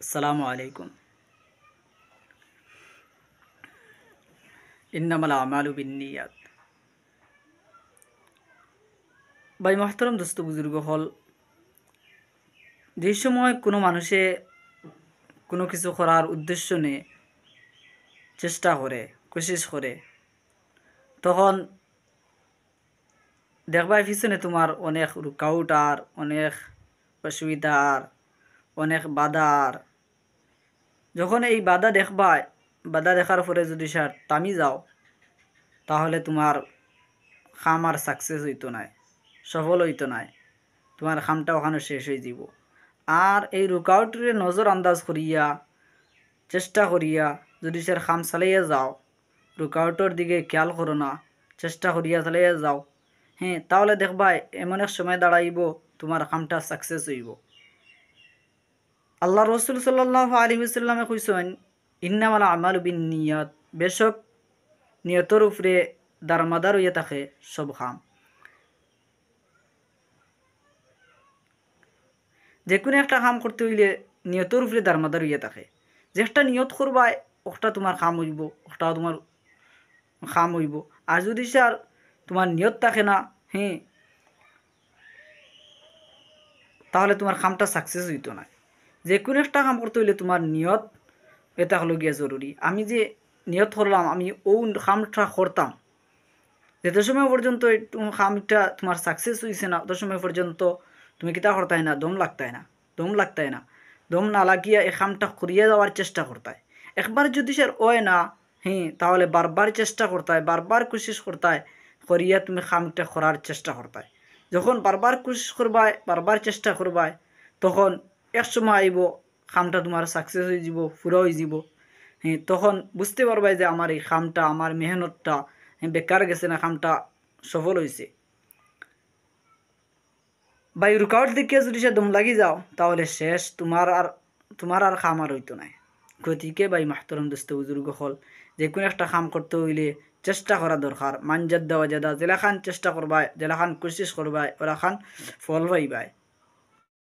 আসসালামু আলাইকুম। ইন্নামাল আমালু বিন্নিয়াত। ভাই মহতরম দোস্ত বুজুর্গ হল, যে সময় কোনো মানুষে কোনো কিছু করার উদ্দেশ্য নিয়ে চেষ্টা করে, কোশিশ করে, তখন দেখবার পিছনে তোমার অনেক রুকাউটার, অনেক অসুবিধার, অনেক বাধার। যখন এই বাধা দেখবায়, বাধা দেখার পরে যদি সার থামি যাও, তাহলে তোমার খাম আর সাকসেস হইতো নাই, সফল হইতো নাই, তোমার খামটা ওখানে শেষ হয়ে যাব। আর এই রুকাউটরে নজর আন্দাজ করিয়া, চেষ্টা করিয়া যদি সে খাম চালাইয়া যাও, রুকাউটর দিকে খেয়াল করো না, চেষ্টা করিয়া চালাইয়া যাও, হ্যাঁ, তাহলে দেখবা এমন এক সময় দাঁড়াইব তোমার খামটা সাকসেস হইব। আল্লাহ রসুল সাল্লাল্লাহু আলাইহি ওয়াসাল্লামে কইছেন, ইন্নামাল আমালু বিন্নিয়াত, বেশক নিয়তর উপরে দারমাদার হইয়া থাকে সব খাম। যে কোনো একটা কাম করতে হইলে নিয়তর উপরে দারমাদার হইয়া থাকে। যে একটা নিয়ত করবাই ওটা তোমার খাম হইব, ওটা তোমার খাম হইব। আর যদি স্যার তোমার নিয়ত থাকে না, হ্যাঁ, তাহলে তোমার কামটা সাকসেস হইতো না। যে কোনো একটা কাম করতে হইলে তোমার নিয়ত এটা হলো গিয়া জরুরি। আমি যে নিয়ত করলাম আমি ও কামটা করতাম, যত সময় পর্যন্ত কামটা তোমার সাকসেস হয়েছে না, তত সময় পর্যন্ত তুমি কিতা করতাই না, দম লাগতাই না, দম লাগতাই না। দম না লাগিয়া এই কামটা করিয়া যাওয়ার চেষ্টা করতায়। একবার যদি সে হয় না, হ্যাঁ, তাহলে বারবার চেষ্টা করতায়, বারবার কোশিশ করতায়, করিয়া তুমি কামটা করার চেষ্টা করতায়। যখন বারবার কোশিশ করবায়, বারবার চেষ্টা করবায়, তখন এক সময় আইব কামটা তোমার সাকসেস হয়ে যাব, পুরো হয়ে যাব। হ্যাঁ, তখন বুঝতে পারবাই যে আমার এই কামটা, আমার মেহনতটা বেকার গেছে না, কামটা সফল হয়েছে। বা এই রুকাউট দেখিয়া যদি সে দম লাগি যাও, তাহলে শেষ, তোমার আর খাম আর হইতো নাই। গতিকে ভাই মাহতরম দোস্ত বুজুর্গ হল, যে কোনো একটা কাম করতে হইলে চেষ্টা করা দরকার। মানজাদ দেওয়া জাদা, জেলাখান চেষ্টা করবায়, জেলাখান কোশিশ করবায়, ওরাখান ফল পাইবায়।